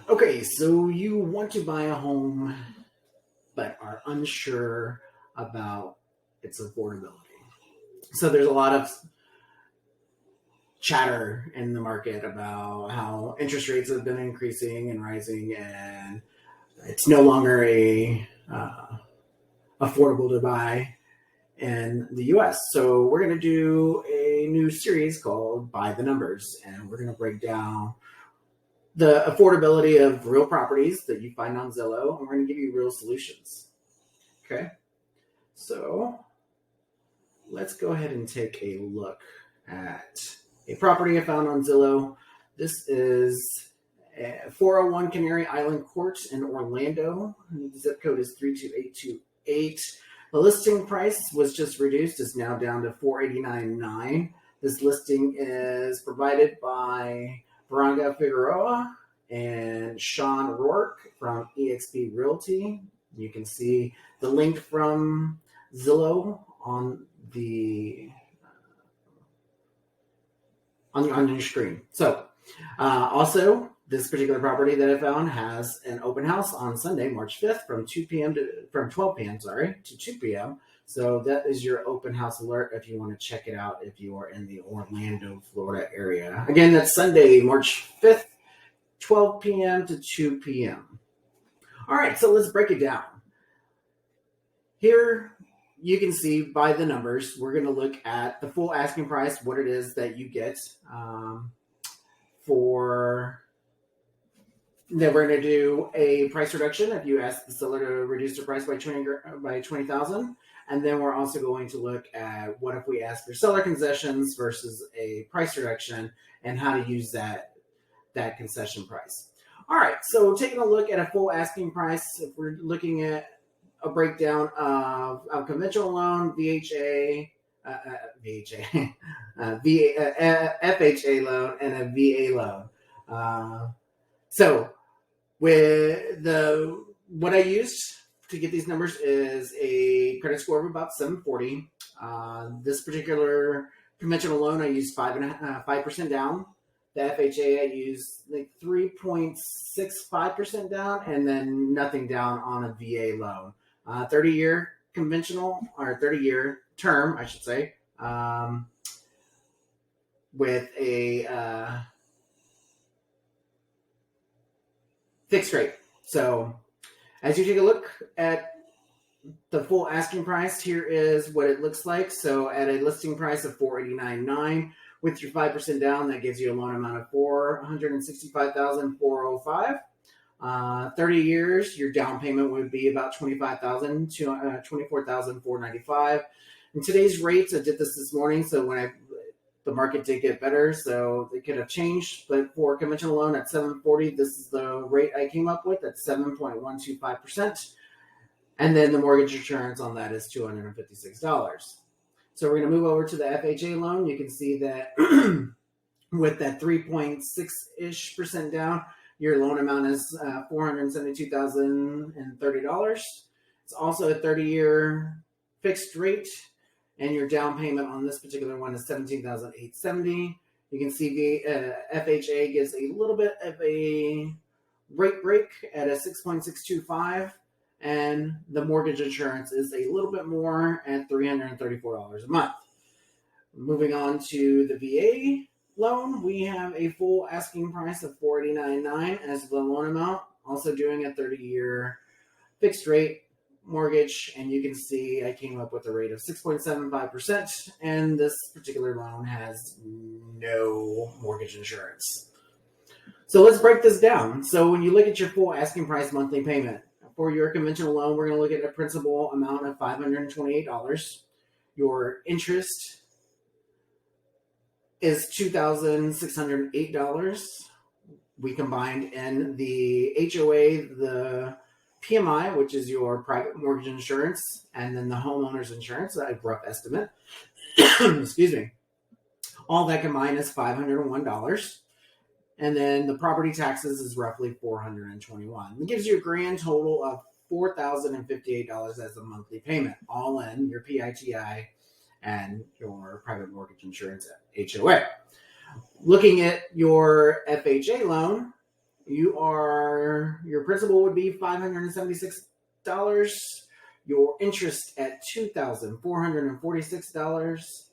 Okay, so you want to buy a home but are unsure about its affordability. So there's a lot of chatter in the market about how interest rates have been increasing and rising, and it's no longer a affordable to buy in the US. So we're going to do a new series called Buy the Numbers, and we're going to break down the affordability of real properties that you find on Zillow, and we're going to give you real solutions. Okay, so let's go ahead and take a look at a property I found on Zillow. This is 401 Canary Island Court in Orlando. The zip code is 32828. The listing price was just reduced. It's now down to $489,900. This listing is provided by Veranga Figueroa and Sean Rourke from eXp Realty. You can see the link from Zillow on your screen. So also, this particular property that I found has an open house on Sunday, March 5th from 12 p.m. to 2 p.m. So that is your open house alert if you want to check it out if you are in the Orlando, Florida area. Again, that's Sunday, March 5th, 12 p.m. to 2 p.m. All right, so let's break it down. Here you can see by the numbers, we're going to look at the full asking price, what it is that you get then we're going to do a price reduction if you ask the seller to reduce the price by $20,000. And then we're also going to look at what if we ask for seller concessions versus a price reduction and how to use that concession price. All right, so taking a look at a full asking price, if we're looking at a breakdown of a conventional loan, FHA loan, and a VA loan. So with what I used to get these numbers is a credit score of about 740. This particular conventional loan, I used 5% down. The FHA, I used like 3.65% down, and then nothing down on a VA loan. 30-year conventional, or 30-year term, I should say, with a fixed rate. So as you take a look at the full asking price, here is what it looks like. So at a listing price of $489,900, with your 5% down, that gives you a loan amount of $465,405. 30 years, your down payment would be about $25,000 to $24,495. In today's rates, I did this morning, so the market did get better, so it could have changed. But for a conventional loan at 740, this is the rate I came up with at 7.125%. And then the mortgage insurance on that is $256. So we're going to move over to the FHA loan. You can see that with that 3.6-ish% down, your loan amount is $472,030. It's also a 30-year fixed rate, and your down payment on this particular one is $17,870. You can see the FHA gives a little bit of a rate break at a 6.625, and the mortgage insurance is a little bit more at $334 a month. Moving on to the VA loan, we have a full asking price of $489,900 as the loan amount, also doing a 30-year fixed rate mortgage, and you can see I came up with a rate of 6.75%, and this particular loan has no mortgage insurance. So let's break this down. So when you look at your full asking price monthly payment, for your conventional loan, we're going to look at a principal amount of $528. Your interest is $2,608. We combined in the HOA, the PMI, which is your private mortgage insurance, and then the homeowner's insurance, a rough estimate. Excuse me. All that combined is $501. And then the property taxes is roughly $421. It gives you a grand total of $4,058 as a monthly payment, all in your PITI and your private mortgage insurance HOA. Looking at your FHA loan, your principal would be $576. Your interest at $2,446.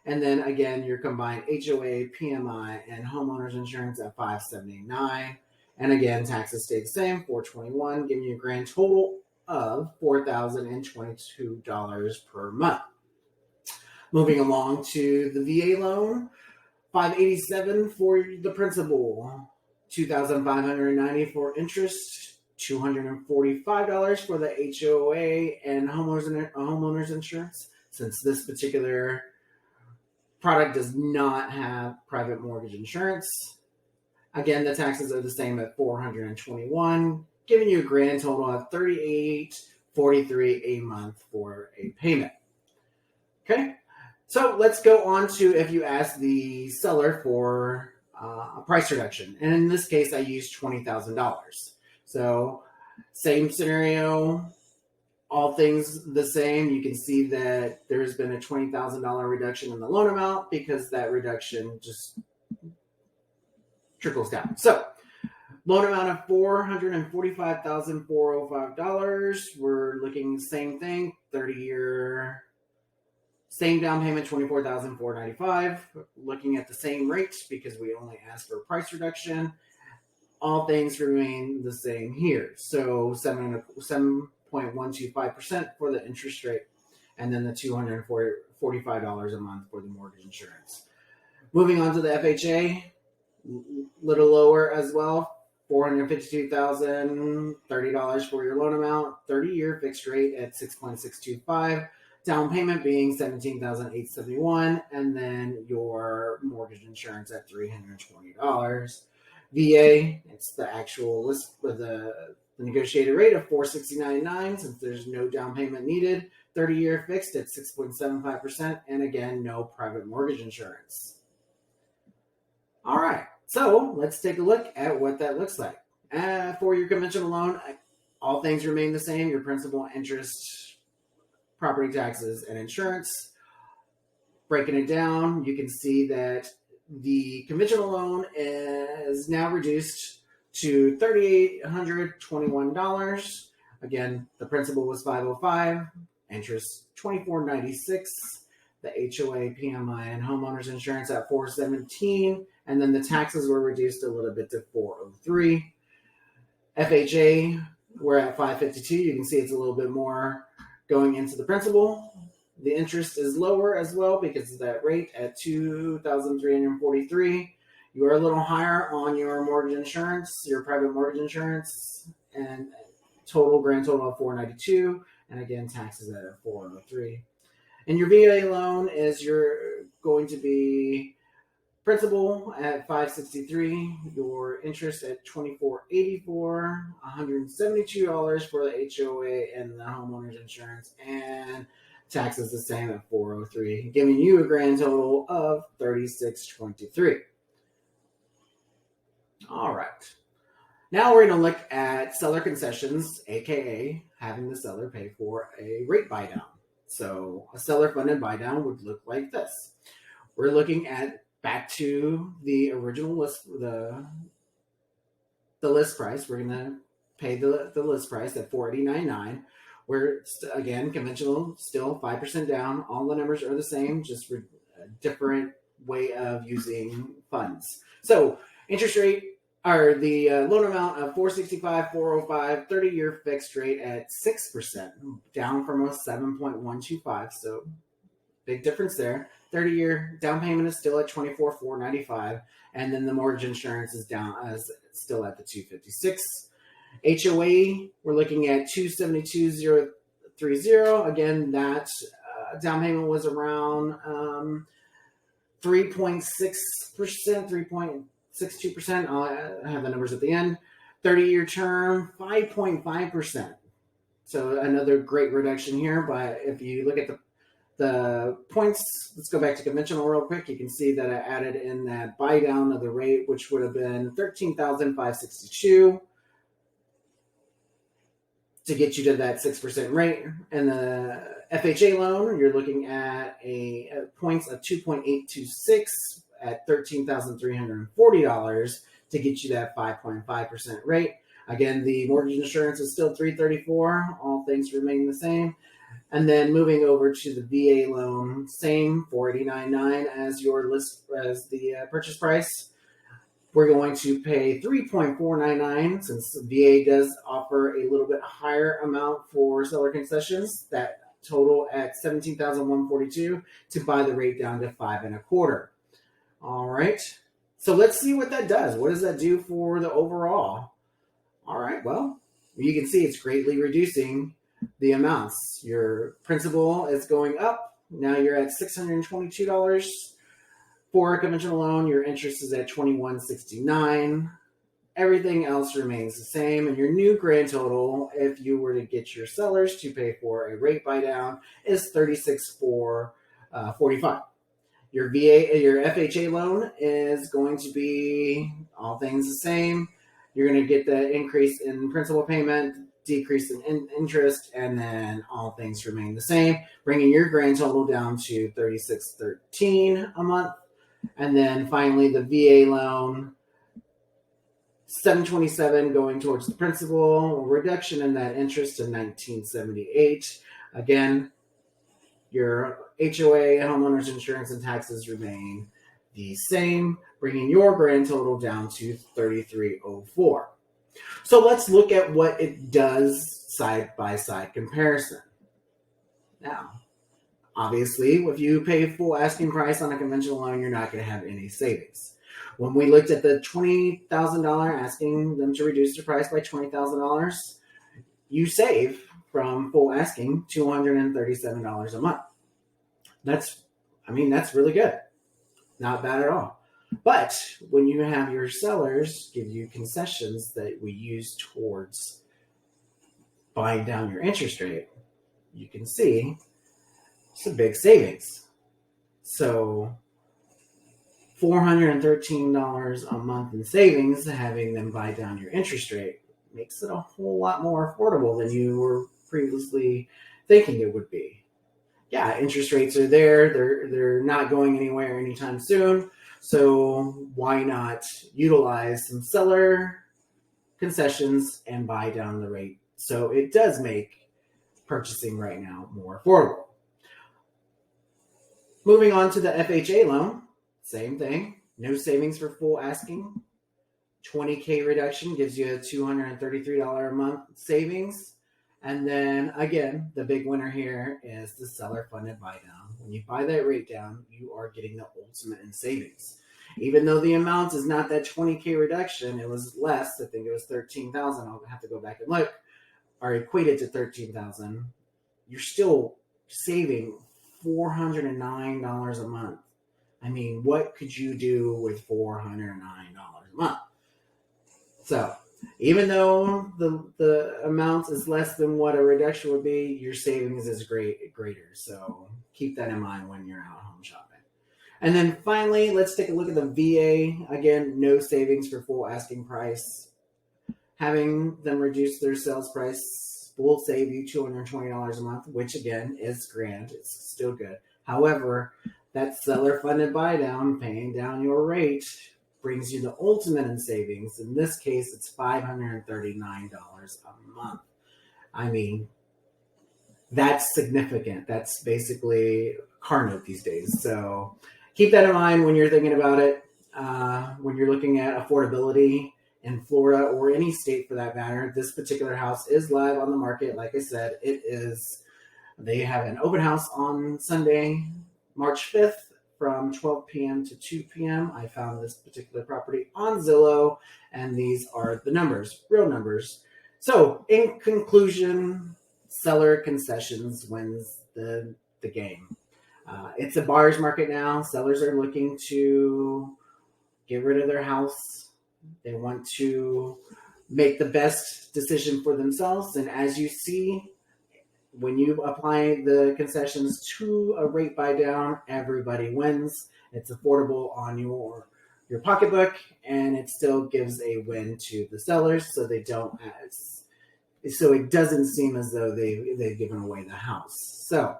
And then again, your combined HOA, PMI, and homeowners insurance at $579. And again, taxes stay the same, $421, giving you a grand total of $4,022 per month. Moving along to the VA loan, $587 for the principal, $2,590 for interest, $245 for the HOA and homeowners insurance. Since this particular product does not have private mortgage insurance, again, the taxes are the same at $421, giving you a grand total of $38.43 a month for a payment. Okay. So let's go on to if you ask the seller for a price reduction. And in this case, I used $20,000. So same scenario, all things the same. You can see that there's been a $20,000 reduction in the loan amount because that reduction just trickles down. So loan amount of $445,405. We're looking same thing, 30-year. Same down payment, $24,495. Looking at the same rates because we only asked for a price reduction. All things remain the same here. So 7.125% for the interest rate, and then the $245 a month for the mortgage insurance. Moving on to the FHA, little lower as well. $452,030 for your loan amount. 30-year fixed rate at 6.625. Down payment being $17,871, and then your mortgage insurance at $320. VA, it's the actual list with the negotiated rate of $469.9 since there's no down payment needed. 30-year fixed at 6.75%, and again, no private mortgage insurance. All right, so let's take a look at what that looks like. For your conventional loan, all things remain the same. Your principal, interest, property taxes, and insurance. Breaking it down, you can see that the conventional loan is now reduced to $3,821. Again, the principal was $505, interest $2,496, the HOA, PMI, and homeowners insurance at $417, and then the taxes were reduced a little bit to $403. FHA, we're at $552. You can see it's a little bit more going into the principal. The interest is lower as well because of that rate at $2,343. You are a little higher on your mortgage insurance, your private mortgage insurance, and grand total of $492, and again, taxes at $403. And your VA loan is going to be principal at $563, your interest at $2,484, $172 for the HOA and the homeowners insurance, and taxes the same at $403, giving you a grand total of $3623. All right. Now we're going to look at seller concessions, aka having the seller pay for a rate buy down. So a seller funded buy down would look like this. We're looking at back to the original list, the list price. We're going to pay the list price at $489.9. We're again conventional, still 5% down. All the numbers are the same, just a different way of using funds. So interest rate or the loan amount of $465,405, 30-year fixed rate at 6%, down from a 7.125. So big difference there. 30-year down payment is still at $24,495, and then the mortgage insurance is still at the $256. HOA, we're looking at $272,030. Again, that down payment was around 3.6%, 3.62%. I have the numbers at the end. 30-year term, 5.5%. So another great reduction here. But if you look at the points, let's go back to conventional real quick. You can see that I added in that buy down of the rate, which would have been $13,562 to get you to that 6% rate. And the FHA loan, you're looking at a points of 2.826, at $13,340 to get you that 5.5% rate. Again, the mortgage insurance is still $334. All things remain the same. And then moving over to the VA loan, same $489.9 as your list as the purchase price. We're going to pay $3.499 since VA does offer a little bit higher amount for seller concessions that total at $17,142 to buy the rate down to 5.25. All right. So let's see what that does. What does that do for the overall? All right. Well, you can see it's greatly reducing the amounts. Your principal is going up. Now you're at $622 for a conventional loan. Your interest is at $21.69. Everything else remains the same, and your new grand total, if you were to get your sellers to pay for a rate buy down, is $36,445. Your FHA loan is going to be all things the same. You're going to get the increase in principal payment, decrease in interest, and then all things remain the same, bringing your grand total down to $36.13 a month. And then finally, the VA loan, $727 going towards the principal, reduction in that interest to $19.78. Again, your HOA, homeowners insurance, and taxes remain the same, bringing your grand total down to $33.04. So let's look at what it does side-by-side comparison. Now, obviously, if you pay full asking price on a conventional loan, you're not going to have any savings. When we looked at the $20,000, asking them to reduce the price by $20,000, you save from full asking $237 a month. That's really good. Not bad at all. But when you have your sellers give you concessions that we use towards buying down your interest rate, you can see it's a big savings. So $413 a month in savings, having them buy down your interest rate, makes it a whole lot more affordable than you were previously thinking it would be. Yeah, interest rates are there. They're not going anywhere anytime soon. So why not utilize some seller concessions and buy down the rate? So it does make purchasing right now more affordable. Moving on to the FHA loan, same thing. No savings for full asking. $20K reduction gives you a $233 a month savings. And then again, the big winner here is the seller funded buy down. When you buy that rate down, you are getting the ultimate in savings. Even though the amount is not that $20K reduction, it was less. I think it was $13,000. I'll have to go back and look. Or equated to $13,000. You're still saving $409 a month. I mean, what could you do with $409 a month? So even though the amount is less than what a reduction would be, your savings is greater. So keep that in mind when you're out home shopping. And then finally, let's take a look at the VA. Again, no savings for full asking price. Having them reduce their sales price will save you $220 a month, which again is grand. It's still good. However, that seller funded buy down, paying down your rate, brings you the ultimate in savings. In this case, it's $539 a month. I mean, that's significant. That's basically car note these days. So keep that in mind when you're thinking about it. When you're looking at affordability in Florida or any state for that matter, this particular house is live on the market. Like I said, they have an open house on Sunday, March 5th. From 12 p.m. to 2 p.m. I found this particular property on Zillow, and these are the numbers, real numbers. So, in conclusion, seller concessions wins the game. It's a buyer's market now. Sellers are looking to get rid of their house. They want to make the best decision for themselves, and as you see, when you apply the concessions to a rate buy down, everybody wins. It's affordable on your pocketbook, and it still gives a win to the sellers, so it doesn't seem as though they've given away the house. So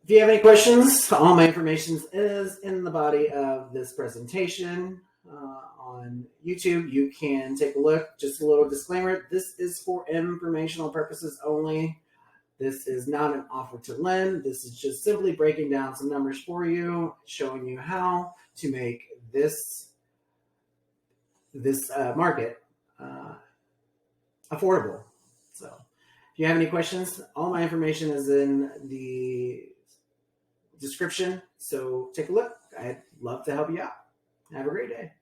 If you have any questions, all my information is in the body of this presentation on YouTube. You can take a look. Just a little disclaimer. This is for informational purposes only. This is not an offer to lend. This is just simply breaking down some numbers for you, showing you how to make this market affordable. So if you have any questions, all my information is in the description. So take a look. I'd love to help you out. Have a great day.